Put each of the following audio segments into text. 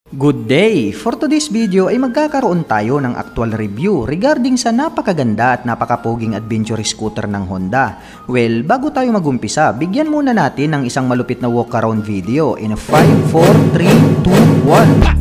Good day! For today's video ay magkakaroon tayo ng actual review regarding sa napakaganda at napakapoging adventure scooter ng Honda. Well, bago tayo magumpisa, bigyan muna natin ng isang malupit na walk around video in 5, 4, 3, 2, 1.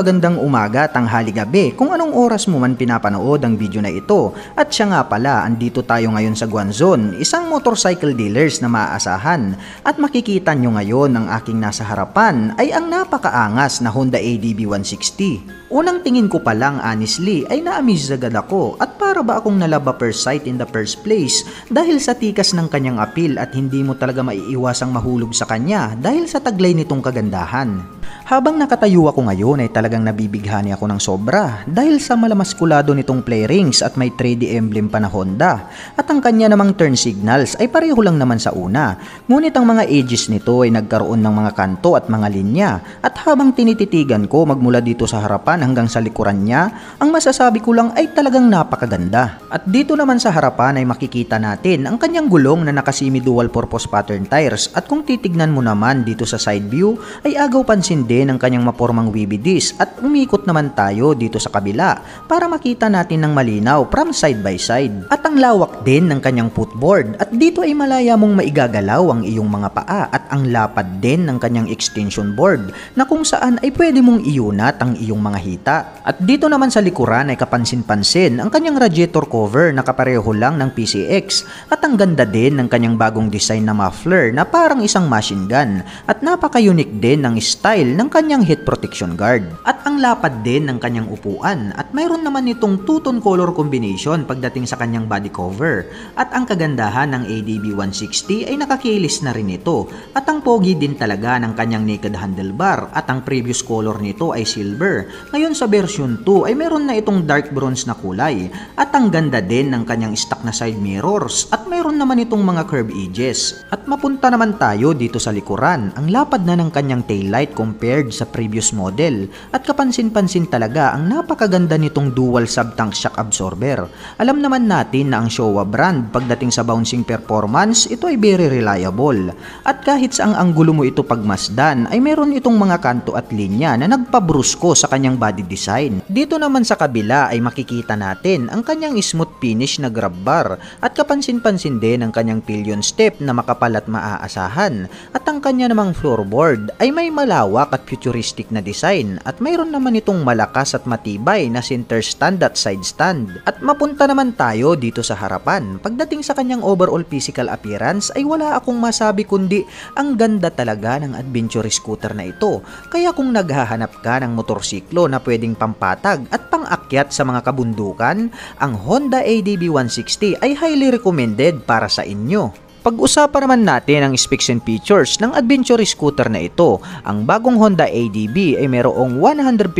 Magandang umaga, tanghali, gabi kung anong oras mo man pinapanood ang video na ito. At siya nga pala, andito tayo ngayon sa Guanzon, isang motorcycle dealers na maaasahan. At makikita nyo ngayon ang aking nasa harapan ay ang napakaangas na Honda ADB 160. Unang tingin ko pa lang honestly ay na-amaze agad ako at para ba akong nalaba per sight in the first place dahil sa tikas ng kanyang appeal at hindi mo talaga maiiwasang mahulog sa kanya dahil sa taglay nitong kagandahan. Habang nakatayo ako ngayon ay talagang nabibighani ako ng sobra dahil sa malamaskulado nitong play rings at may 3D emblem pa na Honda at ang kanya namang turn signals ay pareho lang naman sa una, ngunit ang mga edges nito ay nagkaroon ng mga kanto at mga linya at habang tinititigan ko magmula dito sa harapan hanggang sa likuran niya, ang masasabi ko lang ay talagang napakaganda. At dito naman sa harapan ay makikita natin ang kanyang gulong na nakasimi dual purpose pattern tires at kung titignan mo naman dito sa side view ay agaw pansin din ang kanyang mapormang wheelie disc at umikot naman tayo dito sa kabila para makita natin ng malinaw from side by side. At ang lawak din ng kanyang footboard at dito ay malaya mong maigagalaw ang iyong mga paa at ang lapad din ng kanyang extension board na kung saan ay pwede mong iunat ang iyong mga hita. At dito naman sa likuran ay kapansin-pansin ang kanyang radiator cover na kapareho lang ng PCX at ang ganda din ng kanyang bagong design na muffler na parang isang machine gun at napaka-unique din ng style ng kanyang heat protection guard. At ang lapad din ng kanyang upuan at mayroon naman itong two-tone color combination pagdating sa kanyang body cover. At ang kagandahan ng ADB 160 ay nakakilis na rin ito at ang pogi din talaga ng kanyang naked handlebar at ang previous color nito ay silver. Ngayon sa version 2 ay meron na itong dark bronze na kulay at ang ganda din ng kanyang stock na side mirrors at mayroon naman itong mga curve edges. At mapunta naman tayo dito sa likuran, ang lapad na ng kanyang taillight compared sa previous model at kapansin-pansin talaga ang napakaganda nitong dual sub-tank shock absorber. Alam naman natin na ang Showa brand pagdating sa bouncing performance ito ay very reliable at kahit sa ang anggulo mo ito pagmasdan ay meron itong mga kanto at linya na nagpabrusko sa kanyang body design. Dito naman sa kabila ay makikita natin ang kanyang smooth finish na grab bar at kapansin-pansin din ang kanyang pillion step na makapal at maaasahan at ang kanya namang floorboard ay may malawak at futuristic na design at mayroon naman itong malakas at matibay na center stand at side stand. At mapunta naman tayo dito sa harapan. Pagdating sa kanyang overall physical appearance ay wala akong masabi kundi ang ganda talaga ng adventure scooter na ito. Kaya kung naghahanap ka ng motorsiklo na pwedeng pampatag at pangakyat sa mga kabundukan, ang Honda ADB 160 ay highly recommended para sa inyo. Pag-usapan naman natin ang specs and features ng adventure scooter na ito. Ang bagong Honda ADB ay mayroong 157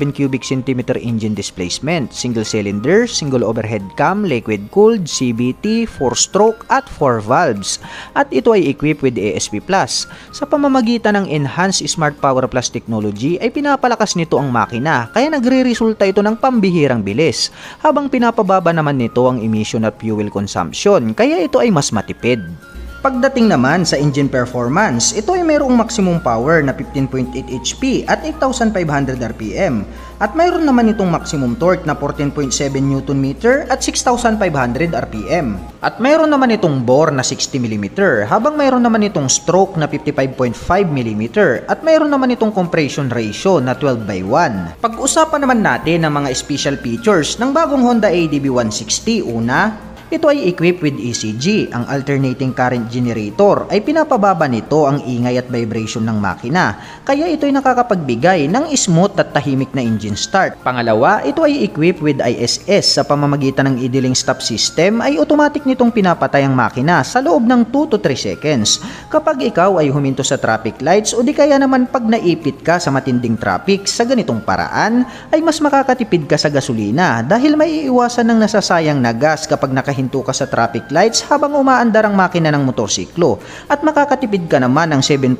cubic centimeter engine displacement, single cylinder, single overhead cam, liquid cooled, CVT, 4-stroke at 4 valves. At ito ay equipped with ASP Plus. Sa pamamagitan ng Enhanced Smart Power Plus technology ay pinapalakas nito ang makina kaya nagre-resulta ito ng pambihirang bilis. Habang pinapababa naman nito ang emission at fuel consumption kaya ito ay mas matipid. Pagdating naman sa engine performance, ito ay mayroong maximum power na 15.8 HP at 8,500 RPM. At mayroon naman itong maximum torque na 14.7 Nm at 6,500 RPM. At mayroon naman itong bore na 60 mm, habang mayroon naman itong stroke na 55.5 mm at mayroon naman itong compression ratio na 12/1. Pag-usapan naman natin ang mga special features ng bagong Honda ADB 160. Una, ito ay equipped with ECG. Ang alternating current generator ay pinapababa nito ang ingay at vibration ng makina, kaya ito ay nakakapagbigay ng smooth at tahimik na engine start. Pangalawa, ito ay equipped with ISS. Sa pamamagitan ng idling stop system ay automatic nitong pinapatay ang makina sa loob ng 2 to 3 seconds kapag ikaw ay huminto sa traffic lights o di kaya naman pag naipit ka sa matinding traffic. Sa ganitong paraan ay mas makakatipid ka sa gasolina dahil may iiwasan ng nasasayang na gas kapag nakahinto ka sa traffic lights habang umaandar ang makina ng motorsiklo, at makakatipid ka naman ng 7%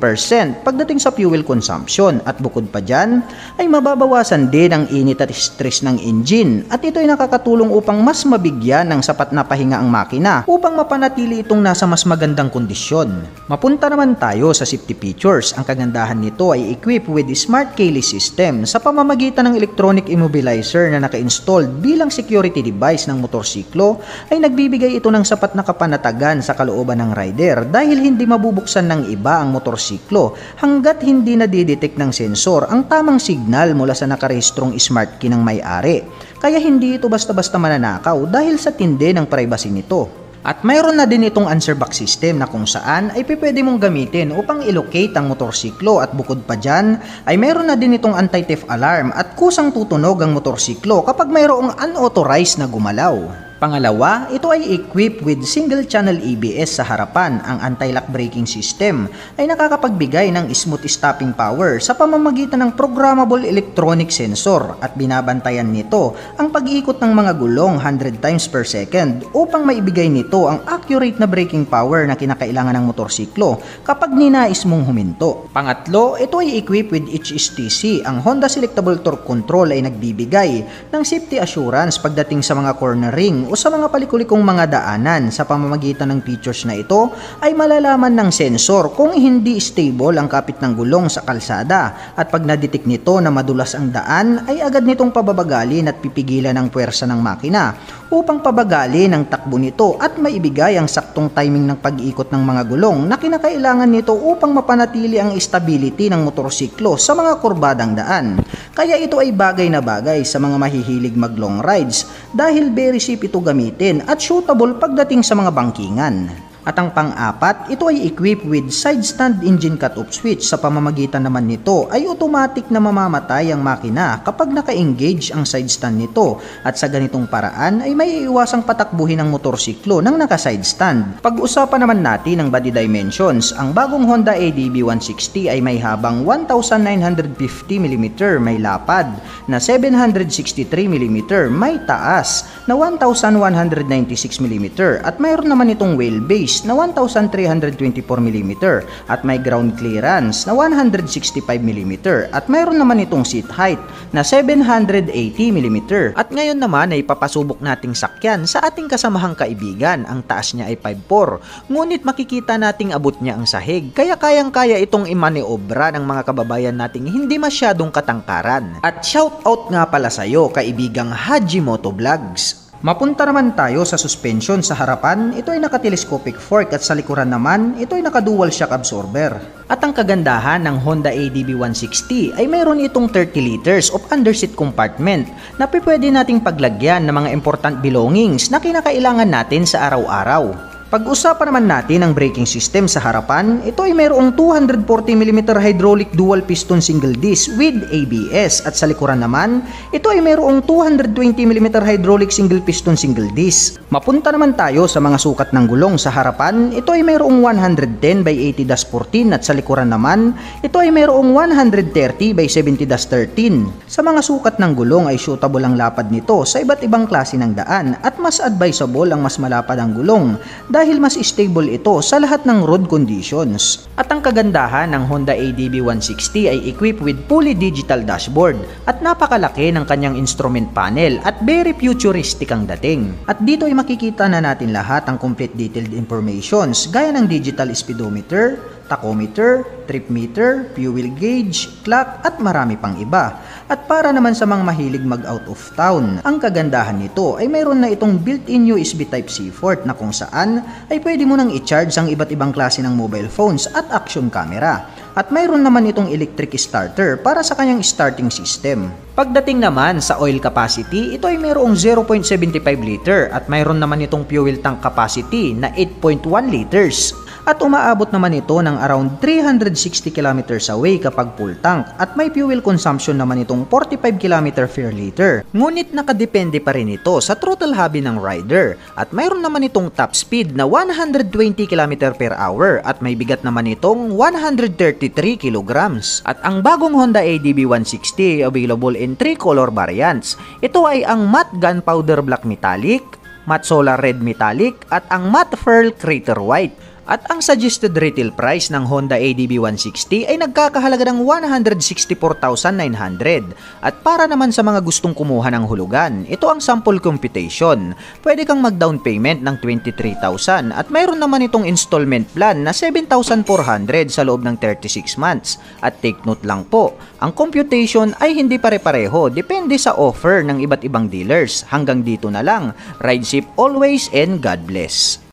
pagdating sa fuel consumption. At bukod pa dyan ay mababawasan din ang init at stress ng engine, at ito ay nakakatulong upang mas mabigyan ng sapat na pahinga ang makina upang mapanatili itong nasa mas magandang kondisyon. Mapunta naman tayo sa safety features. Ang kagandahan nito ay equipped with smart keyless system. Sa pamamagitan ng electronic immobilizer na naka-installed bilang security device ng motorsiklo ay nagbibigay ito ng sapat na kapanatagan sa kalooban ng rider dahil hindi mabubuksan ng iba ang motorsiklo hanggat hindi nadidetect ng sensor ang tamang signal mula sa nakarehistrong smart key ng may-ari. Kaya hindi ito basta-basta mananakaw dahil sa tindi ng privacy nito. At mayroon na din itong answer box system na kung saan ay pwede mong gamitin upang i-locate ang motorsiklo, at bukod pa dyan ay mayroon na din itong anti-theft alarm at kusang tutunog ang motorsiklo kapag mayroong unauthorized na gumalaw. Pangalawa, ito ay equipped with single-channel ABS sa harapan. Ang anti-lock braking system ay nakakapagbigay ng smooth stopping power sa pamamagitan ng programmable electronic sensor, at binabantayan nito ang pag-ikot ng mga gulong 100 times per second upang maibigay nito ang accurate na braking power na kinakailangan ng motorsiklo kapag ninais mong huminto. Pangatlo, ito ay equipped with HSTC. Ang Honda Selectable Torque Control ay nagbibigay ng safety assurance pagdating sa mga cornering o sa mga palikulikong mga daanan. Sa pamamagitan ng features na ito ay malalaman ng sensor kung hindi stable ang kapit ng gulong sa kalsada, at pag nadetect nito na madulas ang daan ay agad nitong pababagalin at pipigilan ang puwersa ng makina upang pabagalin ang takbo nito at maibigay ang saktong timing ng pag-ikot ng mga gulong na kinakailangan nito upang mapanatili ang stability ng motorsiklo sa mga kurbadang daan. Kaya ito ay bagay na bagay sa mga mahihilig mag long rides dahil very safe ito gamitin at suitable pagdating sa mga bangkingan. At ang pang-apat, ito ay equipped with side stand engine cut-off switch. Sa pamamagitan naman nito ay automatic na mamamatay ang makina kapag naka-engage ang side stand nito, at sa ganitong paraan ay may iiwasang patakbuhin ang motorsiklo ng naka-side stand. Pag-usapan naman natin ang body dimensions. Ang bagong Honda ADB 160 ay may habang 1,950 mm, may lapad na 763 mm, may taas na 1,196 mm, at mayroon naman itong wheelbase na 1,324 mm at may ground clearance na 165 mm, at mayroon naman itong seat height na 780 mm. At ngayon naman ay papasubok nating sakyan sa ating kasamahang kaibigan. Ang taas niya ay 5'4", ngunit makikita nating abot niya ang sahig, kaya kayang-kaya itong imaneobra ng mga kababayan nating hindi masyadong katangkaran. At shout out nga pala sa'yo, kaibigang Haji Motovlogs. Mapunta naman tayo sa suspension. Sa harapan, ito ay naka-telescopic fork, at sa likuran naman, ito ay naka-dual shock absorber. At ang kagandahan ng Honda ADB 160 ay mayroon itong 30 liters of underseat compartment na pwede nating paglagyan ng mga important belongings na kinakailangan natin sa araw-araw. Pag-usapan naman natin ang braking system. Sa harapan, ito ay mayroong 240 mm hydraulic dual piston single disc with ABS, at sa likuran naman, ito ay mayroong 220 mm hydraulic single piston single disc. Mapunta naman tayo sa mga sukat ng gulong. Sa harapan, ito ay mayroong 110 by 80-14, at sa likuran naman, ito ay mayroong 130 by 70-13. Sa mga sukat ng gulong ay suitable ang lapad nito sa iba't ibang klase ng daan, at mas advisable ang mas malapad ang gulong dahil mas stable ito sa lahat ng road conditions. At ang kagandahan ng Honda ADB 160 ay equipped with fully digital dashboard at napakalaki ng kanyang instrument panel at very futuristic ang dating. At dito ay makikita na natin lahat ang complete detailed informations gaya ng digital speedometer, tachometer, trip meter, fuel gauge, clock at marami pang iba. At para naman sa mga mahilig mag out of town, ang kagandahan nito ay mayroon na itong built-in USB Type-C port na kung saan ay pwede mo nang i-charge ang iba't ibang klase ng mobile phones at action camera. At mayroon naman itong electric starter para sa kanyang starting system. Pagdating naman sa oil capacity, ito ay mayroong 0.75 liter at mayroon naman itong fuel tank capacity na 8.1 liters. At umaabot naman ito ng around 360 kilometers away kapag full tank at may fuel consumption naman itong 45 km per liter. Ngunit nakadepende pa rin ito sa throttle hobby ng rider at mayroon naman itong top speed na 120 km per hour at may bigat naman itong 133 kilograms. At ang bagong Honda ADB 160 available in 3 color variants. Ito ay ang matte gunpowder black metallic, matte solar red metallic at ang matte pearl crater white. At ang suggested retail price ng Honda ADB 160 ay nagkakahalaga ng 164,900. At para naman sa mga gustong kumuha ng hulugan, ito ang sample computation. Pwede kang mag-down payment ng 23,000 at mayroon naman itong installment plan na 7,400 sa loob ng 36 months. At take note lang po, ang computation ay hindi pare-pareho, depende sa offer ng iba't ibang dealers. Hanggang dito na lang. Ride safe always and God bless.